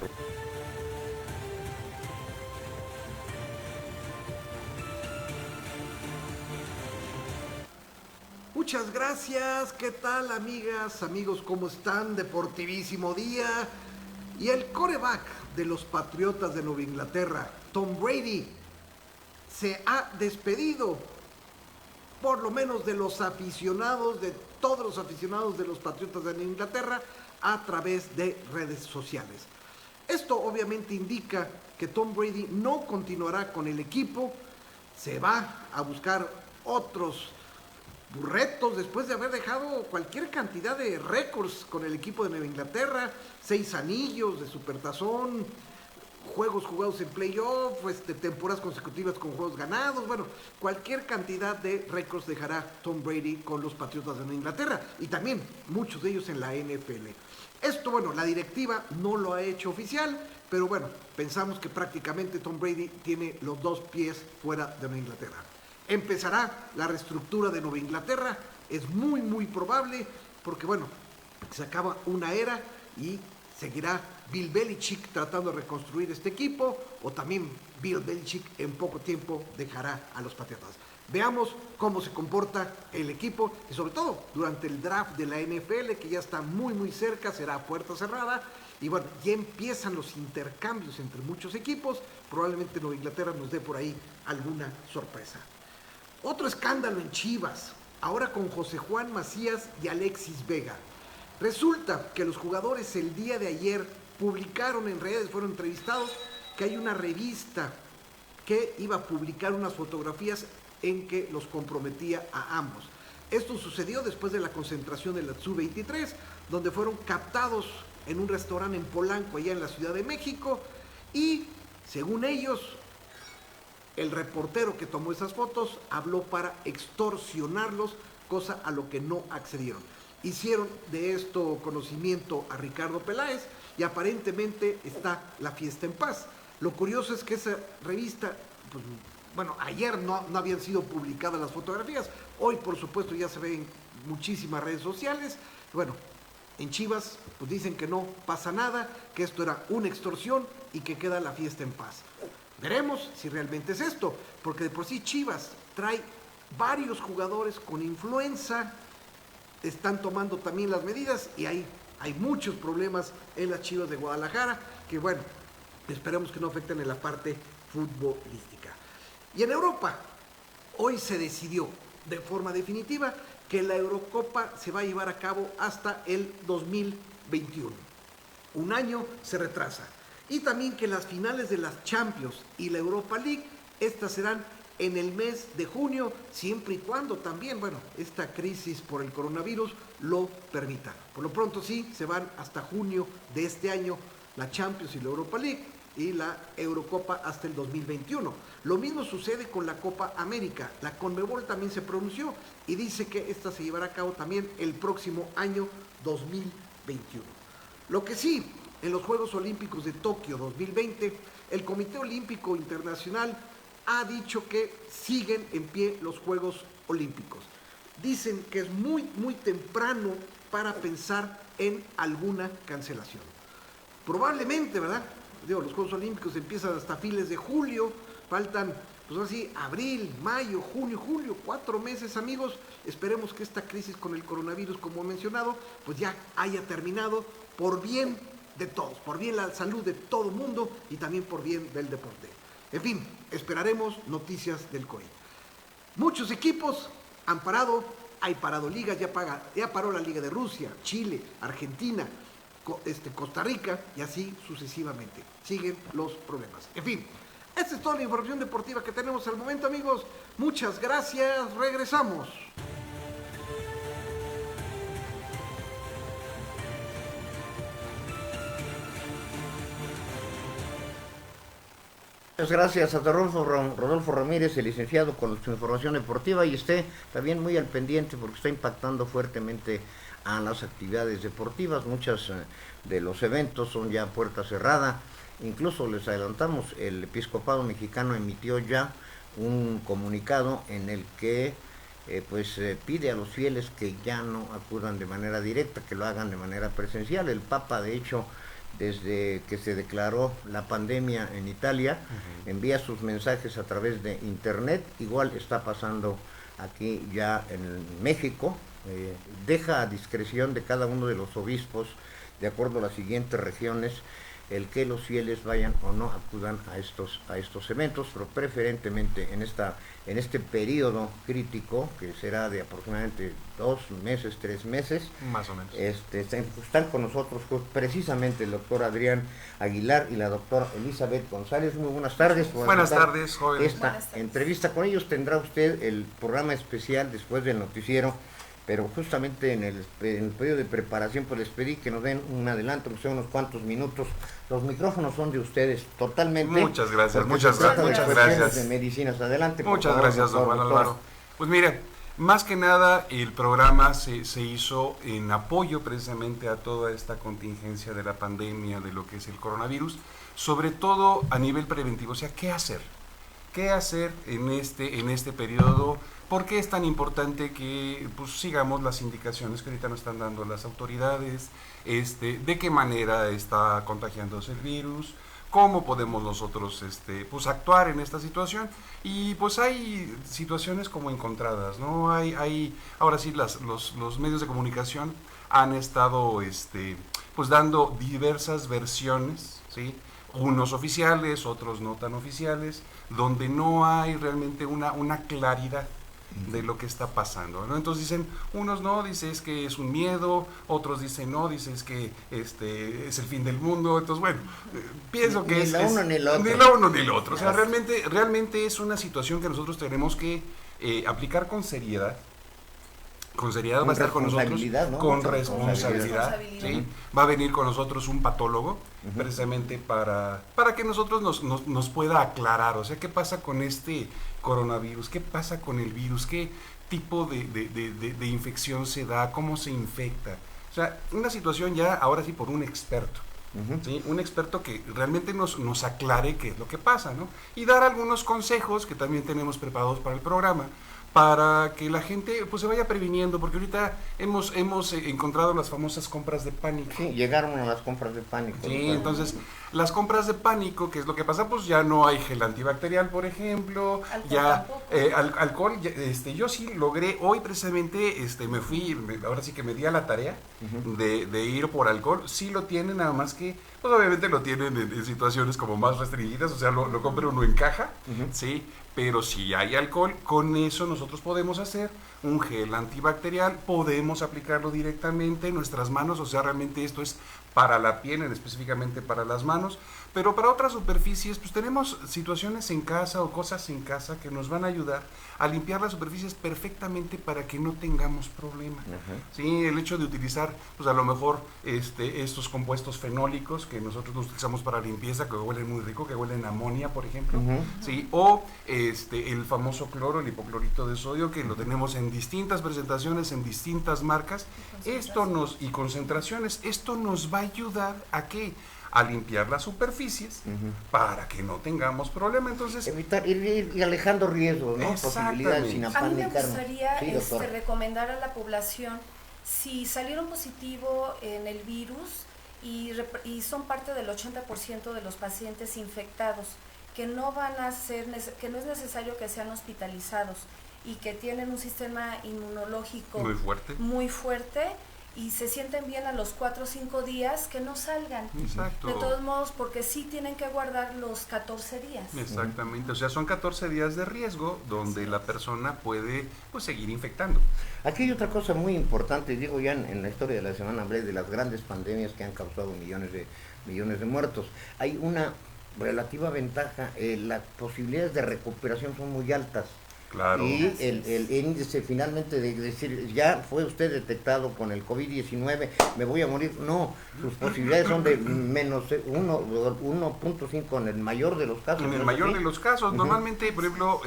Muchas gracias, ¿qué tal amigas, amigos? ¿Cómo están? Deportivísimo día. Y el quarterback de los Patriotas de Nueva Inglaterra, Tom Brady, se ha despedido, por lo menos de los aficionados, de todos los aficionados de los Patriotas de Nueva Inglaterra, a través de redes sociales. Esto obviamente indica que Tom Brady no continuará con el equipo, se va a buscar otros retos después de haber dejado cualquier cantidad de récords con el equipo de Nueva Inglaterra, 6 anillos de supertazón, juegos jugados en playoff, temporadas consecutivas con juegos ganados, bueno, cualquier cantidad de récords dejará Tom Brady con los Patriotas de Nueva Inglaterra y también muchos de ellos en la NFL. Esto, bueno, la directiva no lo ha hecho oficial, pero bueno, pensamos que prácticamente Tom Brady tiene los 2 pies fuera de Nueva Inglaterra. Empezará la reestructura de Nueva Inglaterra, es muy probable, porque bueno, se acaba una era y seguirá Bill Belichick tratando de reconstruir este equipo, o también Bill Belichick en poco tiempo dejará a los Patriotas. Veamos cómo se comporta el equipo y sobre todo durante el draft de la NFL, que ya está muy cerca, será a puerta cerrada. Y bueno, ya empiezan los intercambios entre muchos equipos, probablemente Nueva Inglaterra nos dé por ahí alguna sorpresa. Otro escándalo en Chivas, ahora con José Juan Macías y Alexis Vega. Resulta que los jugadores el día de ayer publicaron en redes, fueron entrevistados, que hay una revista que iba a publicar unas fotografías en que los comprometía a ambos. Esto sucedió después de la concentración de la Sub-23, donde fueron captados en un restaurante en Polanco, allá en la Ciudad de México, y según ellos, el reportero que tomó esas fotos habló para extorsionarlos, cosa a lo que no accedieron. Hicieron de esto conocimiento a Ricardo Peláez y aparentemente está la fiesta en paz. Lo curioso es que esa revista, pues, bueno, ayer no habían sido publicadas las fotografías, hoy por supuesto ya se ven en muchísimas redes sociales. Bueno, en Chivas pues dicen que no pasa nada, que esto era una extorsión y que queda la fiesta en paz. Veremos si realmente es esto, porque de por sí Chivas trae varios jugadores con influenza, están tomando también las medidas y hay muchos problemas en las Chivas de Guadalajara, que bueno, esperemos que no afecten en la parte futbolística. Y en Europa, hoy se decidió de forma definitiva que la Eurocopa se va a llevar a cabo hasta el 2021. Un año se retrasa. Y también que las finales de las Champions y la Europa League, estas serán en el mes de junio, siempre y cuando también, bueno, esta crisis por el coronavirus lo permita. Por lo pronto sí, se van hasta junio de este año la Champions y la Europa League, y la Eurocopa hasta el 2021. Lo mismo sucede con la Copa América. La Conmebol también se pronunció y dice que esta se llevará a cabo también el próximo año 2021. Lo que sí, en los Juegos Olímpicos de Tokio 2020, el Comité Olímpico Internacional ha dicho que siguen en pie los Juegos Olímpicos. Dicen que es muy temprano para pensar en alguna cancelación. Probablemente, ¿verdad? Los Juegos Olímpicos empiezan hasta fines de julio, faltan, pues así, abril, mayo, junio, julio, 4 meses, amigos. Esperemos que esta crisis con el coronavirus, como he mencionado, pues ya haya terminado por bien de todos, por bien la salud de todo el mundo y también por bien del deporte. En fin, esperaremos noticias del COVID. Muchos equipos han parado, hay parado ligas, ya paró la Liga de Rusia, Chile, Argentina, Costa Rica y así sucesivamente. Siguen los problemas. En fin, esta es toda la información deportiva que tenemos al momento, amigos. Muchas gracias, regresamos. Muchas gracias a Rodolfo Ramírez, el licenciado, con su información deportiva, y esté también muy al pendiente porque está impactando fuertemente a las actividades deportivas. Muchos de los eventos son ya puerta cerrada. Incluso les adelantamos, el episcopado mexicano emitió ya un comunicado en el que pide a los fieles que ya no acudan de manera directa, que lo hagan de manera presencial. El Papa, de hecho, desde que se declaró la pandemia en Italia, envía sus mensajes a través de internet. Igual está pasando aquí ya en México. Deja a discreción de cada uno de los obispos, de acuerdo a las siguientes regiones, el que los fieles vayan o no acudan a estos eventos, pero preferentemente en este periodo crítico, que será de aproximadamente 2 meses, 3 meses. Más o menos. Están con nosotros precisamente el doctor Adrián Aguilar y la doctora Elizabeth González. Muy buenas tardes. Buenas tardes, jóvenes. Esta entrevista con ellos tendrá usted el programa especial después del noticiero, pero justamente en el periodo de preparación pues les pedí que nos den un adelanto, que sea unos cuantos minutos. Los micrófonos son de ustedes totalmente. Muchas gracias, muchas gracias. De medicinas, adelante. Muchas favor, gracias, don Juan Álvaro. Pues mire, más que nada el programa se hizo en apoyo precisamente a toda esta contingencia de la pandemia, de lo que es el coronavirus, sobre todo a nivel preventivo, o sea, ¿qué hacer? ¿Qué hacer en este periodo? ¿Por qué es tan importante que pues, sigamos las indicaciones que ahorita nos están dando las autoridades? ¿De qué manera está contagiándose el virus? ¿Cómo podemos nosotros pues, actuar en esta situación? Y pues hay situaciones como encontradas, ¿no? Ahora sí, los medios de comunicación han estado pues, dando diversas versiones, ¿sí? Unos oficiales, otros no tan oficiales, donde no hay realmente una claridad de lo que está pasando, ¿no? Entonces dicen, unos no, dicen es que es un miedo, otros dicen no, dicen es que es el fin del mundo. Entonces bueno, pienso que ni la uno ni el otro. Ni la uno ni el otro. O sea, realmente es una situación que nosotros tenemos que aplicar con seriedad. Con seriedad va a estar con nosotros, ¿no? Con responsabilidad, ¿sí? Va a venir con nosotros un patólogo, precisamente para que nosotros nos pueda aclarar, o sea, qué pasa con este coronavirus, qué pasa con el virus, qué tipo de infección se da, cómo se infecta. O sea, una situación ya, ahora sí, por un experto. ¿Sí? Un experto que realmente nos aclare qué es lo que pasa, ¿no? Y dar algunos consejos que también tenemos preparados para el programa, para que la gente pues se vaya previniendo, porque ahorita hemos encontrado las famosas compras de pánico. Sí, llegaron a las compras de pánico. Sí, entonces las compras de pánico, ¿qué es lo que pasa? Pues ya no hay gel antibacterial, por ejemplo, alcohol, yo sí logré, hoy precisamente me fui, ahora sí que me di a la tarea de ir por alcohol, sí lo tienen, nada más que, pues obviamente lo tienen en situaciones como más restringidas, o sea, lo compra uno en caja, ¿sí? Pero si hay alcohol, con eso nosotros podemos hacer un gel antibacterial, podemos aplicarlo directamente en nuestras manos, o sea, realmente esto es para la piel, específicamente para las manos, pero para otras superficies, pues tenemos situaciones en casa o cosas en casa que nos van a ayudar a limpiar las superficies perfectamente para que no tengamos problemas. Sí, el hecho de utilizar, pues a lo mejor estos compuestos fenólicos que nosotros los utilizamos para limpieza, que huelen muy rico, que huelen a amonia, por ejemplo, sí, o el famoso cloro, el hipoclorito de sodio, que lo tenemos en distintas presentaciones, en distintas marcas, y concentraciones, esto nos va a ayudar a ¿qué? a limpiar las superficies para que no tengamos problema. Entonces, evitar ir alejando riesgos, ¿no? Posibilidades sin A mí me apanicarnos. gustaría Sí, doctora. recomendar a la población, si salieron positivo en el virus y son parte del 80% de los pacientes infectados, que no van a ser, que no es necesario que sean hospitalizados y que tienen un sistema inmunológico muy fuerte y se sienten bien a los 4 o 5 días, que no salgan. Exacto. De todos modos, porque sí tienen que guardar los 14 días. Exactamente, o sea, son 14 días de riesgo donde la persona puede pues seguir infectando. Aquí hay otra cosa muy importante, digo ya en la historia de la semana hablé de las grandes pandemias que han causado millones de muertos. Hay una relativa ventaja, las posibilidades de recuperación son muy altas. Claro. Y el índice finalmente de decir, ya fue usted detectado con el COVID-19, me voy a morir, no, sus posibilidades son de menos 1.5 en el mayor de los casos. En el mayor de los casos, normalmente, por ejemplo,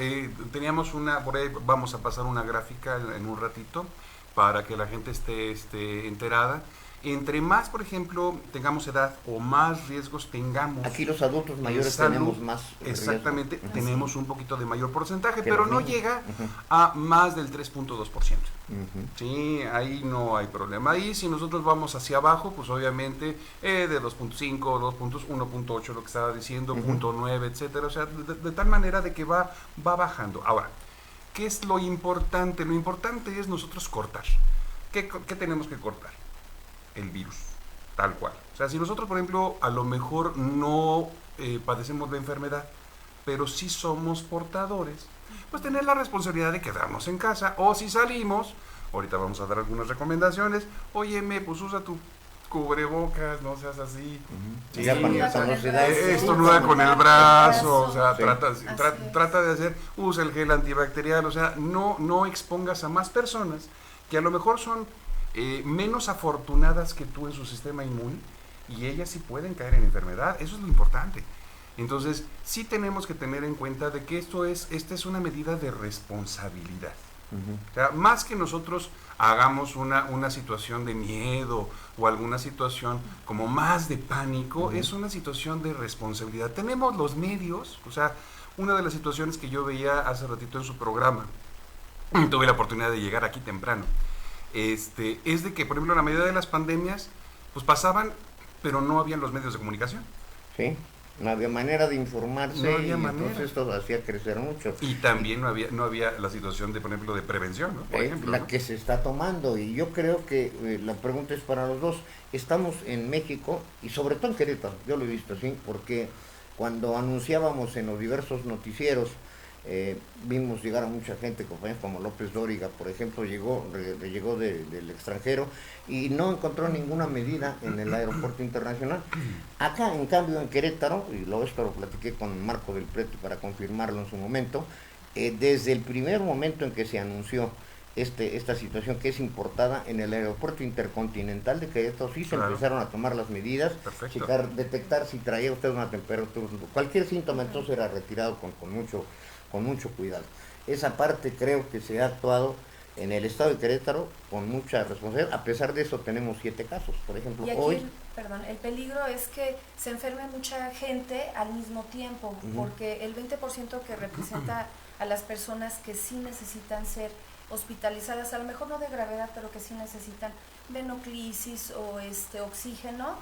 teníamos por ahí vamos a pasar una gráfica en un ratito para que la gente esté enterada. Entre más, por ejemplo, tengamos edad o más riesgos tengamos. Aquí los adultos mayores salud, tenemos más exactamente, riesgo. tenemos un poquito de mayor porcentaje, Que pero los no niños. llega a más del 3.2%. Sí, ahí no hay problema. Ahí si nosotros vamos hacia abajo, pues obviamente de 2.5, 2 puntos, 1.8, lo que estaba diciendo, 0.9, etcétera. O sea, de tal manera de que va bajando. Ahora, ¿qué es lo importante? Lo importante es nosotros cortar. ¿Qué tenemos que cortar? El virus, tal cual. O sea, si nosotros, por ejemplo, a lo mejor no padecemos la enfermedad, pero sí somos portadores, pues tener la responsabilidad de quedarnos en casa, o si salimos, ahorita vamos a dar algunas recomendaciones, óyeme, pues usa tu cubrebocas, no seas así. Sí, ya cuando se da esto no da con el brazo, o sea, Sí. trata de hacer, usa el gel antibacterial, o sea, no expongas a más personas que a lo mejor son menos afortunadas que tú en su sistema inmune y ellas sí pueden caer en enfermedad. Eso es lo importante. Entonces, sí tenemos que tener en cuenta de que esta es una medida de responsabilidad. O sea, más que nosotros hagamos una situación de miedo o alguna situación como más de pánico, es una situación de responsabilidad. Tenemos los medios, o sea, una de las situaciones que yo veía hace ratito en su programa, tuve la oportunidad de llegar aquí temprano, es de que, por ejemplo, en la medida de las pandemias, pues pasaban, pero no habían los medios de comunicación. Sí, no había manera de informarse, No había y manera. entonces esto hacía crecer mucho. Y también no había la situación de, por ejemplo, de prevención, ¿no? Por ejemplo, la ¿no? que se está tomando, y yo creo que la pregunta es para los dos. Estamos en México, y sobre todo en Querétaro, yo lo he visto así, porque cuando anunciábamos en los diversos noticieros, vimos llegar a mucha gente, compañeros como López Dóriga, por ejemplo, llegó del extranjero y no encontró ninguna medida en el aeropuerto internacional. Acá, en cambio, en Querétaro, y esto lo platiqué con Marco del Prete para confirmarlo en su momento, desde el primer momento en que se anunció esta situación que es importada, en el aeropuerto intercontinental de Querétaro sí se empezaron a tomar las medidas, detectar si traía usted una temperatura, cualquier síntoma, entonces era retirado con mucho cuidado. Esa parte creo que se ha actuado en el estado de Querétaro con mucha responsabilidad. A pesar de eso tenemos 7 casos, por ejemplo. Y aquí hoy el peligro es que se enferme mucha gente al mismo tiempo, porque el 20% que representa a las personas que sí necesitan ser hospitalizadas, a lo mejor no de gravedad, pero que sí necesitan venoclisis o oxígeno,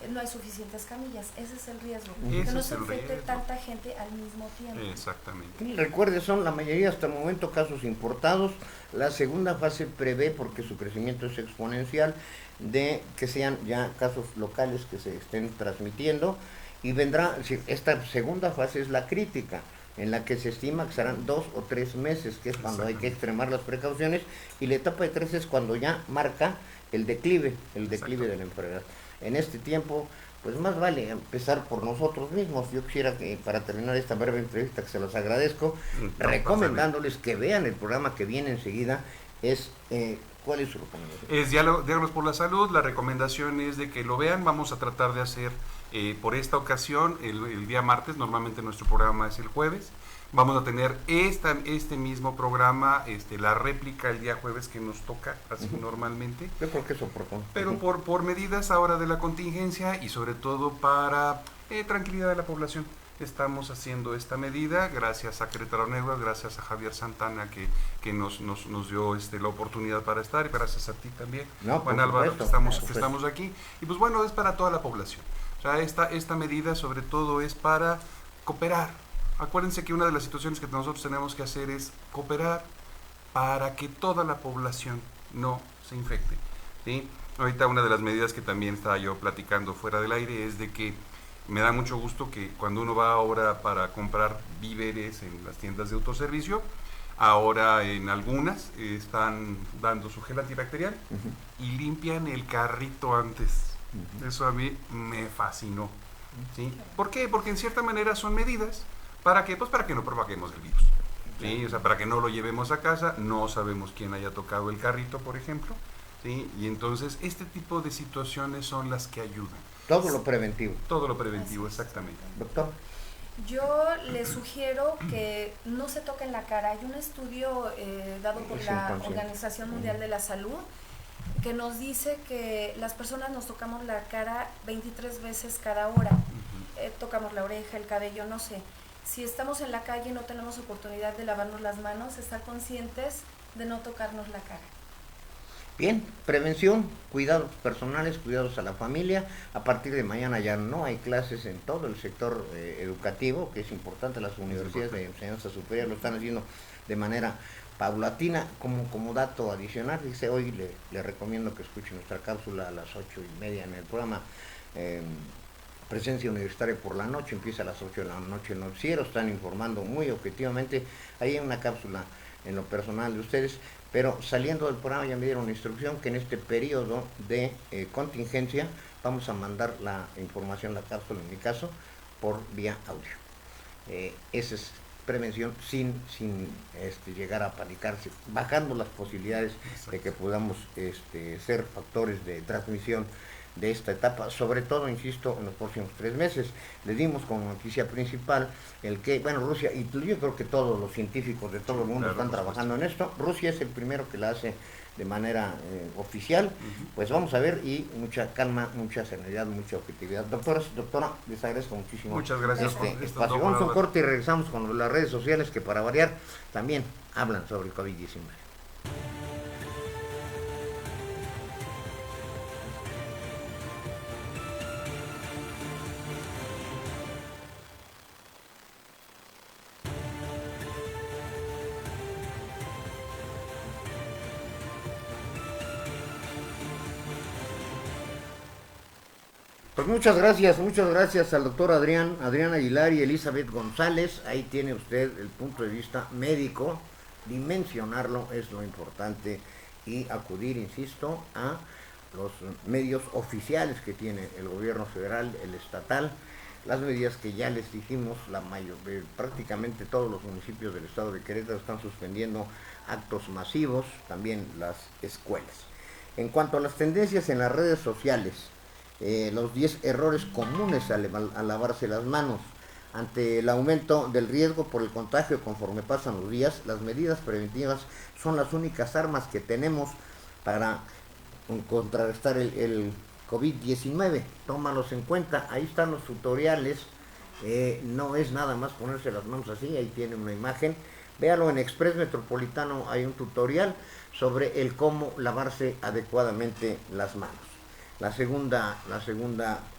no hay suficientes camillas. Ese es el riesgo, que no se infecte tanta gente al mismo tiempo. Exactamente. Y recuerde, son la mayoría hasta el momento casos importados. La segunda fase prevé, porque su crecimiento es exponencial, de que sean ya casos locales que se estén transmitiendo, y vendrá, esta segunda fase es la crítica, en la que se estima que serán 2 o 3 meses, que es cuando hay que extremar las precauciones, y la etapa de 3 es cuando ya marca el declive de la enfermedad. En este tiempo, pues más vale empezar por nosotros mismos. Yo quisiera que, para terminar esta breve entrevista, que se los agradezco, recomendándoles que vean el programa que viene enseguida. ¿Cuál es su recomendación? Es Diálogos por la Salud. La recomendación es de que lo vean. Vamos a tratar de hacer por esta ocasión el día martes. Normalmente nuestro programa es el jueves, Vamos a tener este mismo programa, la réplica el día jueves que nos toca, así normalmente. Yo creo que es oportuno. Pero por medidas ahora de la contingencia y sobre todo para tranquilidad de la población. Estamos haciendo esta medida gracias a Querétaro Negro, gracias a Javier Santana que nos dio la oportunidad para estar, y gracias a ti también, Juan Álvaro, que estamos aquí. Y pues bueno, es para toda la población. O sea, esta medida sobre todo es para cooperar. Acuérdense que una de las situaciones que nosotros tenemos que hacer es cooperar para que toda la población no se infecte, ¿sí? Ahorita una de las medidas que también estaba yo platicando fuera del aire es de que me da mucho gusto que cuando uno va ahora para comprar víveres en las tiendas de autoservicio, ahora en algunas están dando su gel antibacterial y limpian el carrito antes. Eso a mí me fascinó, ¿sí? ¿Por qué? Porque en cierta manera son medidas para que no propaguemos el virus, ¿sí? O sea, para que no lo llevemos a casa, no sabemos quién haya tocado el carrito, por ejemplo, ¿sí? Y entonces este tipo de situaciones son las que ayudan. Todo lo preventivo. Todo lo preventivo, exactamente. Doctor. Yo les sugiero que no se toquen la cara. Hay un estudio dado por la Organización Mundial de la Salud que nos dice que las personas nos tocamos la cara 23 veces cada hora. Tocamos la oreja, el cabello, no sé. Si estamos en la calle y no tenemos oportunidad de lavarnos las manos, estar conscientes de no tocarnos la cara. Bien, prevención, cuidados personales, cuidados a la familia. A partir de mañana ya no hay clases en todo el sector educativo, que es importante. Las universidades de enseñanza superior lo están haciendo de manera paulatina. Como dato adicional, dice, hoy le recomiendo que escuche nuestra cápsula a las 8:30 en el programa Presencia Universitaria por la noche. Empieza a las 8 de la noche el noticiero, están informando muy objetivamente. Ahí hay una cápsula en lo personal de ustedes. Pero saliendo del programa ya me dieron la instrucción que en este periodo de contingencia vamos a mandar la información, la cápsula en mi caso, por vía audio. Esa es prevención sin llegar a panicarse, bajando las posibilidades de que podamos ser factores de transmisión de esta etapa, sobre todo, insisto, en los próximos 3 meses. Le dimos como noticia principal el que, Rusia, y yo creo que todos los científicos de todo el mundo están trabajando en esto. Rusia es el primero que la hace de manera oficial. Pues vamos a ver, y mucha calma, mucha serenidad, mucha objetividad. Doctora, les agradezco muchísimo. Muchas gracias. Espacio. Vamos a un corte y regresamos con las redes sociales que, para variar, también hablan sobre el COVID-19. Pues muchas gracias al doctor Adrián Aguilar y Elizabeth González. Ahí tiene usted el punto de vista médico, dimensionarlo es lo importante, y acudir, insisto, a los medios oficiales que tiene el gobierno federal, el estatal, las medidas que ya les dijimos. Prácticamente todos los municipios del estado de Querétaro están suspendiendo actos masivos, también las escuelas. En cuanto a las tendencias en las redes sociales, los 10 errores comunes al lavarse las manos. Ante el aumento del riesgo por el contagio conforme pasan los días, las medidas preventivas son las únicas armas que tenemos para contrarrestar el COVID-19. Tómalos en cuenta, ahí están los tutoriales. No es nada más ponerse las manos así, ahí tiene una imagen. Véalo en Express Metropolitano, hay un tutorial sobre el cómo lavarse adecuadamente las manos. La segunda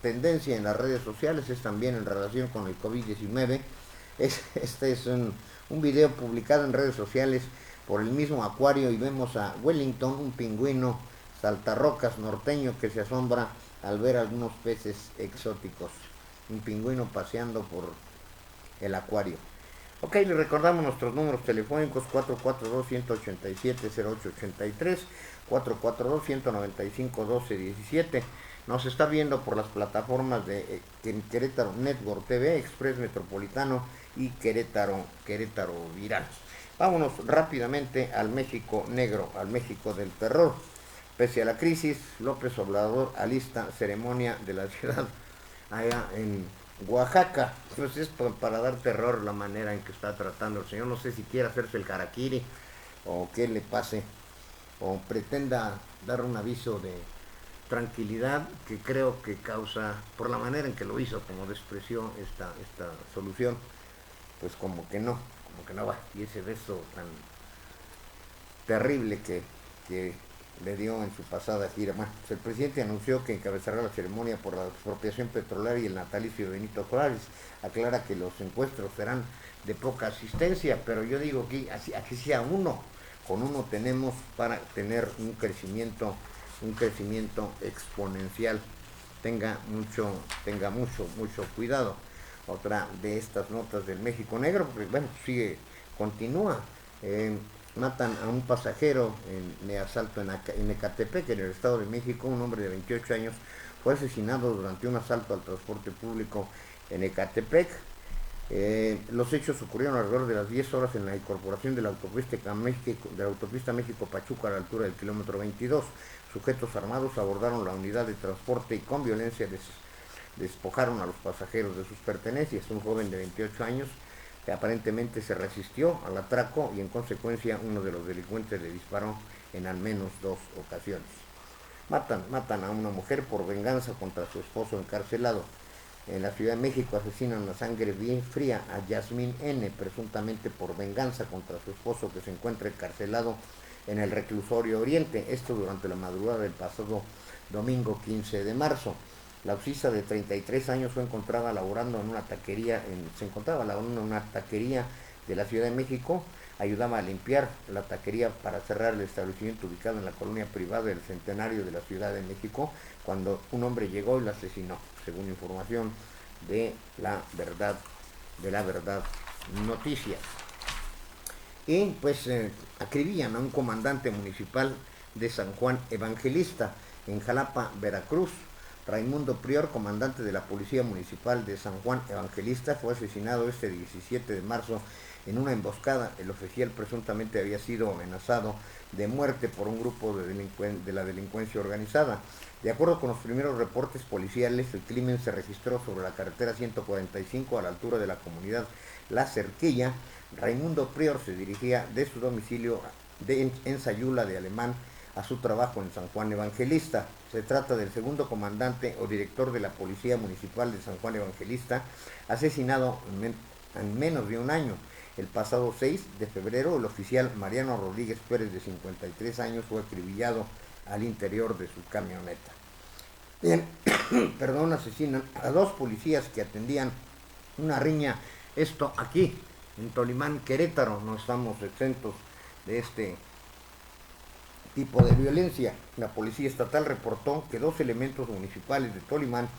tendencia en las redes sociales es también en relación con el COVID-19. Este es un video publicado en redes sociales por el mismo Acuario, y vemos a Wellington, un pingüino saltarrocas norteño, que se asombra al ver algunos peces exóticos. Un pingüino paseando por el acuario. Ok, le recordamos nuestros números telefónicos: 442-187-0883, 442-195-1217. Nos está viendo por las plataformas de Querétaro Network TV, Express Metropolitano y Querétaro Viral. Vámonos rápidamente al México negro, al México del terror. Pese a la crisis, López Obrador alista ceremonia de la ciudad allá en Oaxaca, pues es para dar terror la manera en que está tratando el señor. No sé si quiere hacerse el harakiri o qué le pase, o pretenda dar un aviso de tranquilidad que creo que causa, por la manera en que lo hizo, como despreció esta solución, pues como que no va. Y ese beso tan terrible que le dio en su pasada gira. Bueno, pues el presidente anunció que encabezará la ceremonia por la expropiación petrolera y el natalicio de Benito Juárez. Aclara que los encuentros serán de poca asistencia, pero yo digo que aquí sea uno, con uno tenemos para tener un crecimiento exponencial. Tenga mucho cuidado. Otra de estas notas del México Negro, porque bueno, continúa. Matan a un pasajero en asalto en Ecatepec, en el Estado de México. Un hombre de 28 años fue asesinado durante un asalto al transporte público en Ecatepec. Los hechos ocurrieron alrededor de las 10 horas en la incorporación de la autopista México-Pachuca a la altura del kilómetro 22. Sujetos armados abordaron la unidad de transporte y con violencia despojaron a los pasajeros de sus pertenencias. Un joven de 28 años que aparentemente se resistió al atraco y en consecuencia uno de los delincuentes le disparó en al menos 2 ocasiones. Matan a una mujer por venganza contra su esposo encarcelado. En la Ciudad de México asesinan a sangre bien fría a Yasmín N., presuntamente por venganza contra su esposo que se encuentra encarcelado en el reclusorio Oriente. Esto durante la madrugada del pasado domingo 15 de marzo. La ocisa de 33 años fue encontrada laborando en una taquería, de la Ciudad de México. Ayudaba a limpiar la taquería para cerrar el establecimiento ubicado en la colonia privada del Centenario de la Ciudad de México, cuando un hombre llegó y la asesinó, según información de La Verdad Noticias. Y pues acribillan a un comandante municipal de San Juan Evangelista, en Jalapa, Veracruz. Raimundo Prior, comandante de la Policía Municipal de San Juan Evangelista, fue asesinado este 17 de marzo en una emboscada. El oficial presuntamente había sido amenazado de muerte por un grupo de la delincuencia organizada. De acuerdo con los primeros reportes policiales, el crimen se registró sobre la carretera 145 a la altura de la comunidad La Cerquilla. Raimundo Prior se dirigía de su domicilio en Sayula de Alemán a su trabajo en San Juan Evangelista. Se trata del segundo comandante o director de la Policía Municipal de San Juan Evangelista asesinado en menos de un año. El pasado 6 de febrero, el oficial Mariano Rodríguez Pérez, de 53 años, fue acribillado al interior de su camioneta. Bien, asesinan a 2 policías que atendían una riña. Esto aquí, en Tolimán, Querétaro. No estamos exentos de este tipo de violencia. La policía estatal reportó que 2 elementos municipales de Tolimán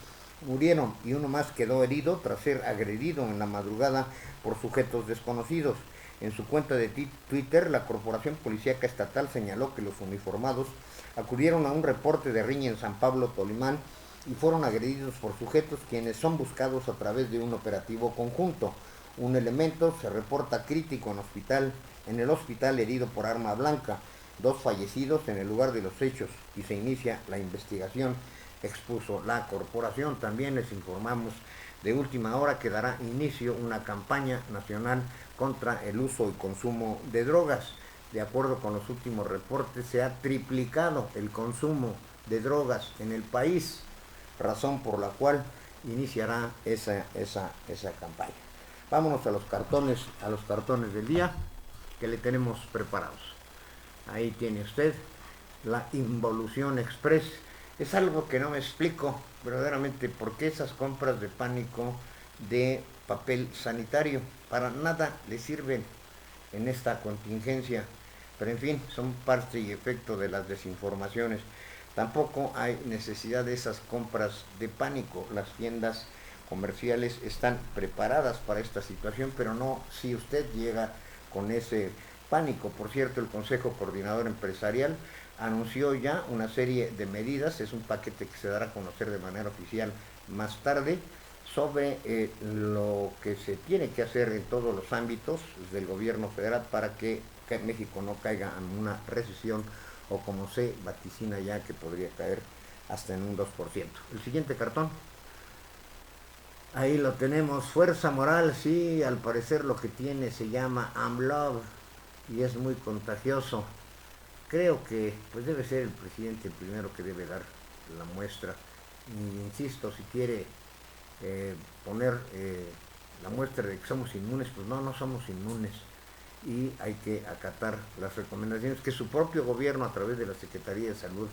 murieron y uno más quedó herido tras ser agredido en la madrugada por sujetos desconocidos. En su cuenta de Twitter, la Corporación Policíaca Estatal señaló que los uniformados acudieron a un reporte de riña en San Pablo, Tolimán, y fueron agredidos por sujetos quienes son buscados a través de un operativo conjunto. Un elemento se reporta crítico en el hospital herido por arma blanca. 2 fallecidos en el lugar de los hechos y se inicia la investigación, expuso la corporación. También les informamos de última hora que dará inicio una campaña nacional contra el uso y consumo de drogas. De acuerdo con los últimos reportes, se ha triplicado el consumo de drogas en el país, razón por la cual iniciará esa campaña. Vámonos a los cartones del día que le tenemos preparados. Ahí tiene usted la Involución Express. Es algo que no me explico verdaderamente por qué esas compras de pánico de papel sanitario. Para nada le sirven en esta contingencia, pero en fin, son parte y efecto de las desinformaciones. Tampoco hay necesidad de esas compras de pánico. Las tiendas comerciales están preparadas para esta situación, pero no si usted llega con ese pánico. Por cierto, el Consejo Coordinador Empresarial anunció ya una serie de medidas. Es un paquete que se dará a conocer de manera oficial más tarde, sobre lo que se tiene que hacer en todos los ámbitos del gobierno federal para que México no caiga en una recesión, o como se vaticina ya que podría caer hasta en un 2%. El siguiente cartón. Ahí lo tenemos, fuerza moral, sí, al parecer lo que tiene se llama AMLOV y es muy contagioso. Creo que pues debe ser el presidente el primero que debe dar la muestra. Y, insisto, si quiere poner la muestra de que somos inmunes, pues no somos inmunes. Y hay que acatar las recomendaciones que su propio gobierno a través de la Secretaría de Salud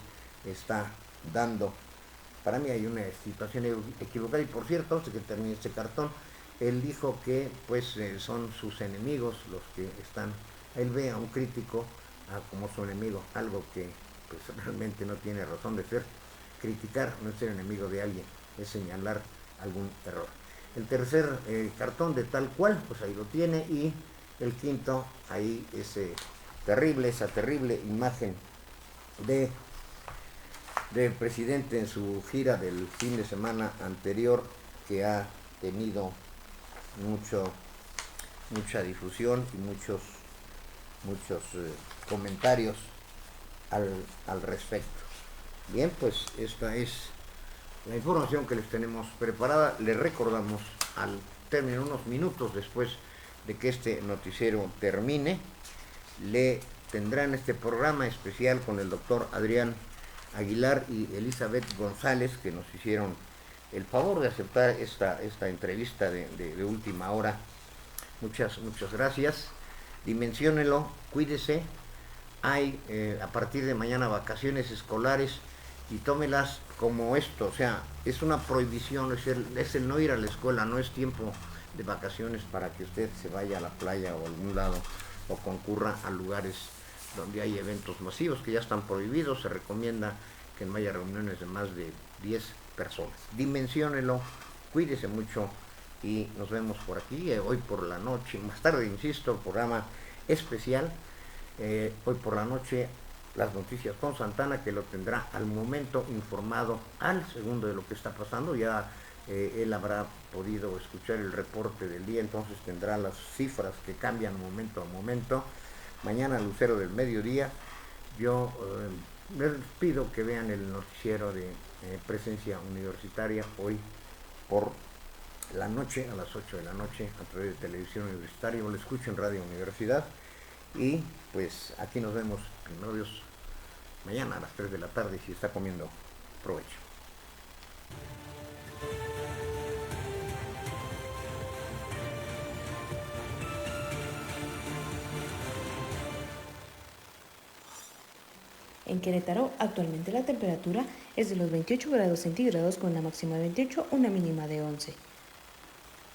está dando. Para mí hay una situación equivocada y por cierto, antes que termine este cartón, él dijo que pues son sus enemigos los que están, él ve a un crítico como su enemigo, algo que pues realmente no tiene razón de ser. Criticar no es ser enemigo de alguien, es señalar algún error. El tercer cartón de tal cual, pues ahí lo tiene, y el quinto, ahí esa terrible imagen del presidente en su gira del fin de semana anterior, que ha tenido mucha difusión y muchos comentarios al respecto. Bien, pues esta es la información que les tenemos preparada. Les recordamos, al término, unos minutos después de que este noticiero termine, le tendrán este programa especial con el doctor Adrián Aguilar y Elizabeth González, que nos hicieron el favor de aceptar esta entrevista de última hora. Muchas gracias. Dimensiónelo, cuídese. Hay a partir de mañana vacaciones escolares y tómelas como esto, o sea, es una prohibición, es el no ir a la escuela, no es tiempo de vacaciones para que usted se vaya a la playa o a algún lado o concurra a lugares donde hay eventos masivos que ya están prohibidos. Se recomienda que no haya reuniones de más de 10 personas. Dimensiónelo, cuídese mucho y nos vemos por aquí hoy por la noche, más tarde, insisto, programa especial. Hoy por la noche las noticias con Santana, que lo tendrá al momento informado al segundo de lo que está pasando. Ya él habrá podido escuchar el reporte del día, entonces tendrá las cifras que cambian momento a momento. Mañana Lucero del Mediodía. Yo les pido que vean el noticiero de Presencia Universitaria hoy por la noche, a las 8 de la noche, a través de Televisión Universitaria, o lo escucho en Radio Universidad. Y pues aquí nos vemos, primero Dios, mañana a las 3 de la tarde, si está comiendo, provecho. En Querétaro, actualmente la temperatura es de los 28 grados centígrados con una máxima de 28, una mínima de 11.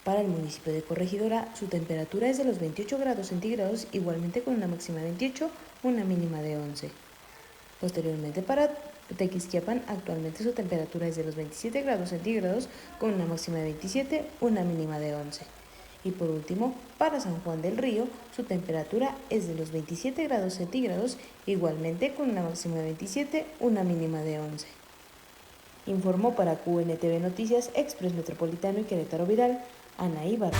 Para el municipio de Corregidora, su temperatura es de los 28 grados centígrados, igualmente con una máxima de 28, una mínima de 11. Posteriormente, para Tequisquiapan, actualmente su temperatura es de los 27 grados centígrados, con una máxima de 27, una mínima de 11. Y por último, para San Juan del Río, su temperatura es de los 27 grados centígrados, igualmente con una máxima de 27, una mínima de 11. Informó para QNTV Noticias, Express Metropolitano y Querétaro Viral, Ana Ibarra.